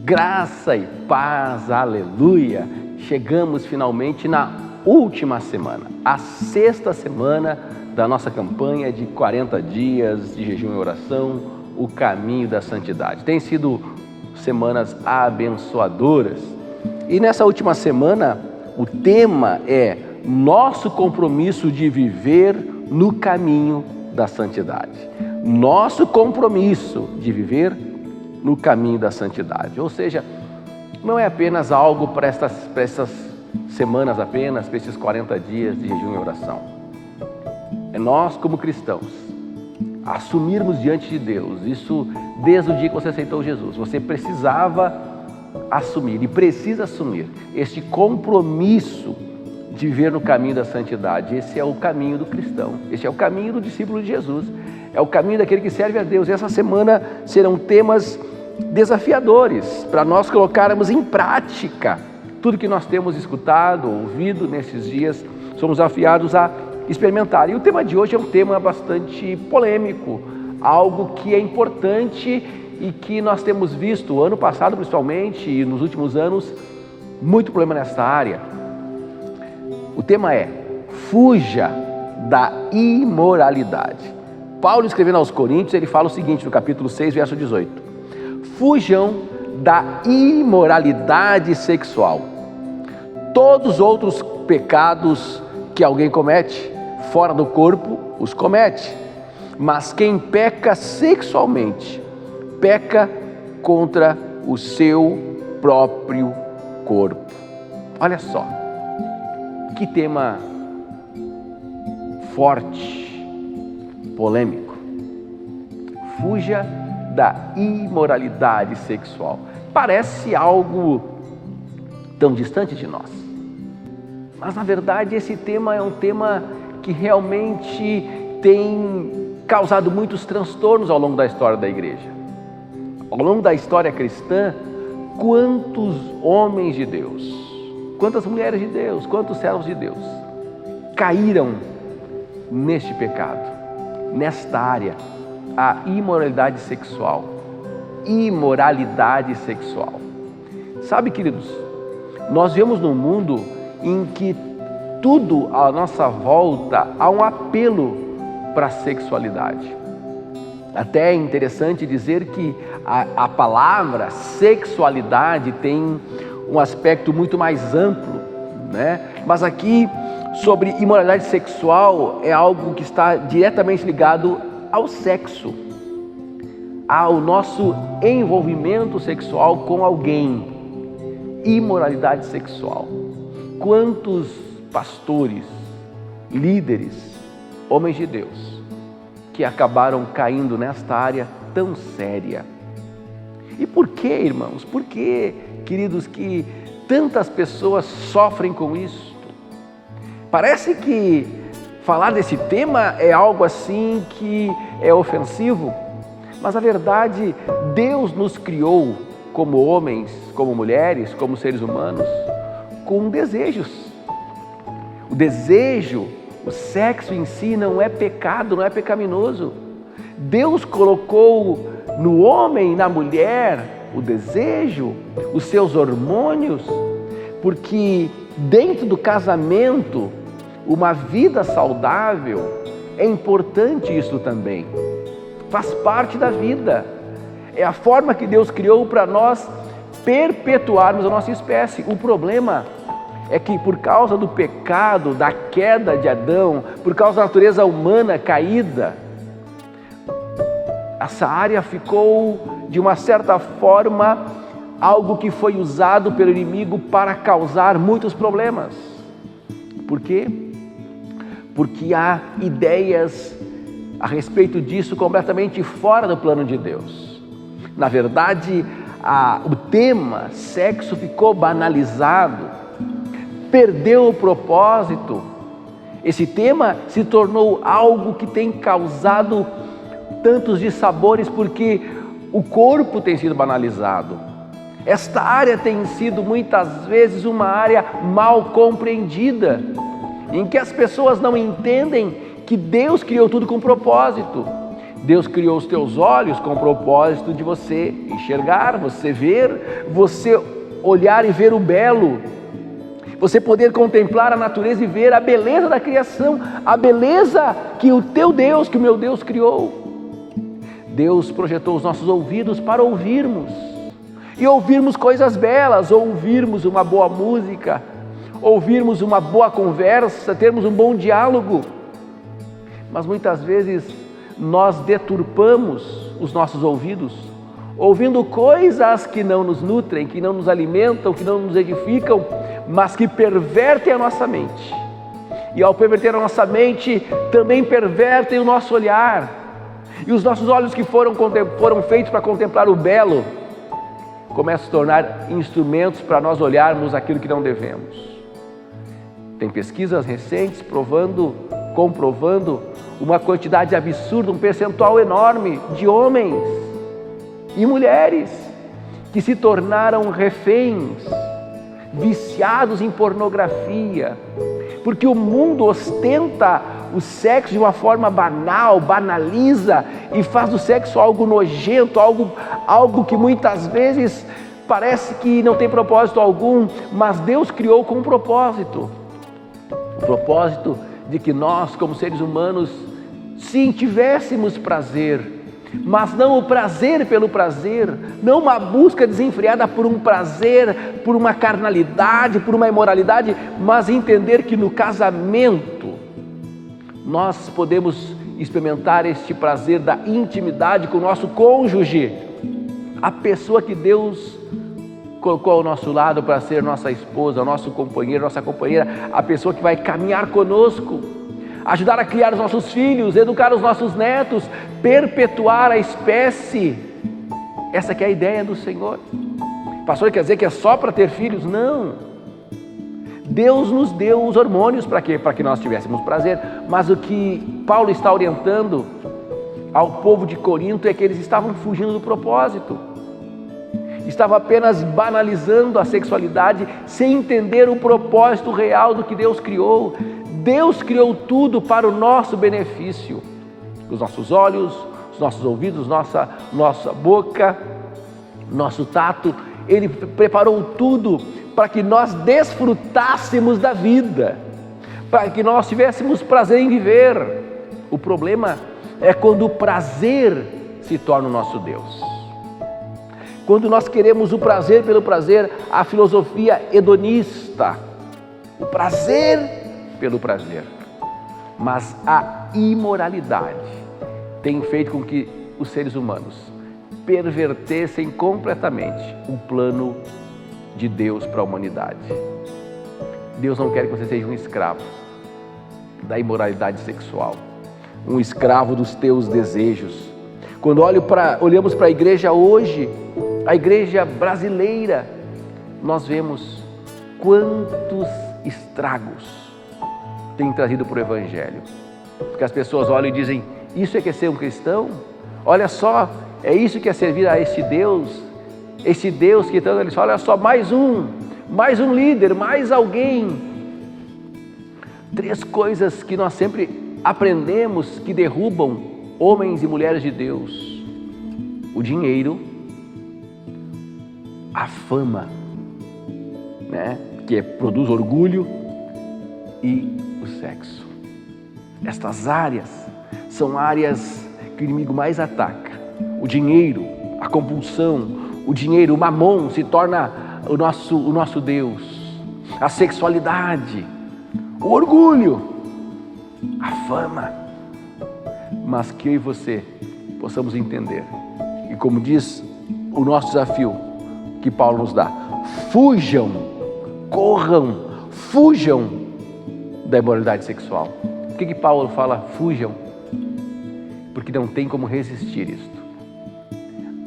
Graça e paz, aleluia! Chegamos finalmente na última semana, a 6ª semana da nossa campanha de 40 dias de jejum e oração, o caminho da santidade. Tem sido semanas abençoadoras e nessa última semana o tema é nosso compromisso de viver no caminho da santidade. Nosso compromisso de viver no caminho da santidade. Ou seja, não é apenas algo para essas semanas apenas, para esses 40 dias de jejum e oração. É nós como cristãos assumirmos diante de Deus, isso desde o dia que você aceitou Jesus. Você precisava assumir e precisa assumir este compromisso de viver no caminho da santidade. Esse é o caminho do cristão, esse é o caminho do discípulo de Jesus, é o caminho daquele que serve a Deus. E essa semana serão temas desafiadores para nós colocarmos em prática tudo que nós temos escutado, ouvido nesses dias. Somos desafiados a experimentar. E o tema de hoje é um tema bastante polêmico, algo que é importante e que nós temos visto ano passado principalmente e nos últimos anos muito problema nessa área. O tema é: fuja da imoralidade. Paulo, escrevendo aos Coríntios, ele fala o seguinte no capítulo 6, verso 18: fujam da imoralidade sexual. Todos os outros pecados que alguém comete fora do corpo, os comete. Mas quem peca sexualmente, peca contra o seu próprio corpo. Olha só, que tema forte, polêmico. Fuja da imoralidade sexual. Parece algo tão distante de nós, mas na verdade esse tema é um tema que realmente tem causado muitos transtornos ao longo da história da igreja. Ao longo da história cristã, quantos homens de Deus, quantas mulheres de Deus, quantos servos de Deus caíram neste pecado, nesta área, a imoralidade sexual. Imoralidade sexual. Sabe, queridos, nós vivemos num mundo em que tudo à nossa volta há um apelo para a sexualidade. Até é interessante dizer que a palavra sexualidade tem um aspecto muito mais amplo, né? Mas aqui, sobre imoralidade sexual, é algo que está diretamente ligado ao sexo, ao nosso envolvimento sexual com alguém. Imoralidade sexual. Quantos pastores, líderes, homens de Deus, que acabaram caindo nesta área tão séria? E por que, irmãos? Por que, queridos, que tantas pessoas sofrem com isso? Parece que falar desse tema é algo assim que é ofensivo, mas a verdade, Deus nos criou como homens, como mulheres, como seres humanos, com desejos. O desejo, o sexo em si não é pecado, não é pecaminoso. Deus colocou no homem e na mulher o desejo, os seus hormônios, porque dentro do casamento, uma vida saudável, é importante isso também. Faz parte da vida. É a forma que Deus criou para nós perpetuarmos a nossa espécie. O problema é que por causa do pecado, da queda de Adão, por causa da natureza humana caída, essa área ficou, de uma certa forma, algo que foi usado pelo inimigo para causar muitos problemas. Por quê? Porque há ideias a respeito disso completamente fora do plano de Deus. Na verdade, o tema sexo ficou banalizado, perdeu o propósito. Esse tema se tornou algo que tem causado tantos dissabores porque o corpo tem sido banalizado. Esta área tem sido muitas vezes uma área mal compreendida, em que as pessoas não entendem que Deus criou tudo com propósito. Deus criou os teus olhos com o propósito de você enxergar, você ver, você olhar e ver o belo, você poder contemplar a natureza e ver a beleza da criação, a beleza que o teu Deus, que o meu Deus criou. Deus projetou os nossos ouvidos para ouvirmos, e ouvirmos coisas belas, ouvirmos uma boa música, ouvirmos uma boa conversa, termos um bom diálogo. Mas muitas vezes nós deturpamos os nossos ouvidos, ouvindo coisas que não nos nutrem, que não nos alimentam, que não nos edificam, mas que pervertem a nossa mente. E ao perverter a nossa mente, também pervertem o nosso olhar. E os nossos olhos que foram feitos para contemplar o belo, começam a se tornar instrumentos para nós olharmos aquilo que não devemos. Tem pesquisas recentes comprovando uma quantidade absurda, um percentual enorme de homens e mulheres que se tornaram reféns, viciados em pornografia, porque o mundo ostenta o sexo de uma forma banal, banaliza e faz do sexo algo nojento, algo que muitas vezes parece que não tem propósito algum, mas Deus criou com um propósito. O propósito de que nós, como seres humanos, sim, tivéssemos prazer, mas não o prazer pelo prazer, não uma busca desenfreada por um prazer, por uma carnalidade, por uma imoralidade, mas entender que no casamento nós podemos experimentar este prazer da intimidade com o nosso cônjuge, a pessoa que Deus colocou ao nosso lado para ser nossa esposa, nosso companheiro, nossa companheira, a pessoa que vai caminhar conosco, ajudar a criar os nossos filhos, educar os nossos netos, perpetuar a espécie. Essa que é a ideia do Senhor. Pastor, quer dizer que é só para ter filhos? Não. Deus nos deu os hormônios para quê? Para que nós tivéssemos prazer. Mas o que Paulo está orientando ao povo de Corinto é que eles estavam fugindo do propósito. Estavam apenas banalizando a sexualidade sem entender o propósito real do que Deus criou. Deus criou tudo para o nosso benefício. Os nossos olhos, os nossos ouvidos, nossa boca, nosso tato. Ele preparou tudo para que nós desfrutássemos da vida, para que nós tivéssemos prazer em viver. O problema é quando o prazer se torna o nosso Deus. Quando nós queremos o prazer pelo prazer, a filosofia hedonista, o prazer pelo prazer. Mas a imoralidade tem feito com que os seres humanos pervertessem completamente o plano de Deus para a humanidade. Deus não quer que você seja um escravo da imoralidade sexual, um escravo dos teus desejos. Quando olhamos para a igreja hoje, a igreja brasileira, nós vemos quantos estragos tem trazido para o Evangelho. Porque as pessoas olham e dizem, isso é que é ser um cristão? Olha só, é isso que é servir a este Deus que tanto eles falam, olha só, mais um líder, mais alguém. 3 coisas que nós sempre aprendemos que derrubam homens e mulheres de Deus: o dinheiro, a fama, né? Que produz orgulho, e o sexo. Estas áreas são áreas que o inimigo mais ataca. O dinheiro, a compulsão, o dinheiro, o mamon se torna o nosso Deus. A sexualidade, o orgulho, a fama. Mas que eu e você possamos entender, e como diz o nosso desafio que Paulo nos dá, fujam, corram, fujam da imoralidade sexual. Por que Paulo fala fujam? Porque não tem como resistir isto.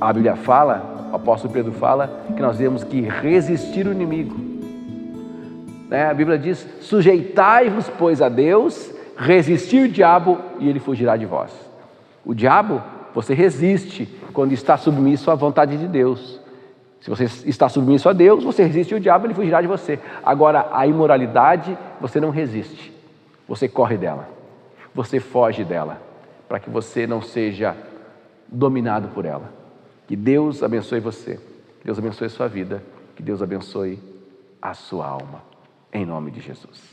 A Bíblia fala, o apóstolo Pedro fala, que nós temos que resistir o inimigo. A Bíblia diz, sujeitai-vos, pois, a Deus, resistir o diabo e ele fugirá de vós. O diabo, você resiste quando está submisso à vontade de Deus. Se você está submisso a Deus, você resiste o diabo, ele fugirá de você. Agora, a imoralidade, você não resiste. Você corre dela. Você foge dela. para que você não seja dominado por ela. Que Deus abençoe você, que Deus abençoe a sua vida, que Deus abençoe a sua alma, em nome de Jesus.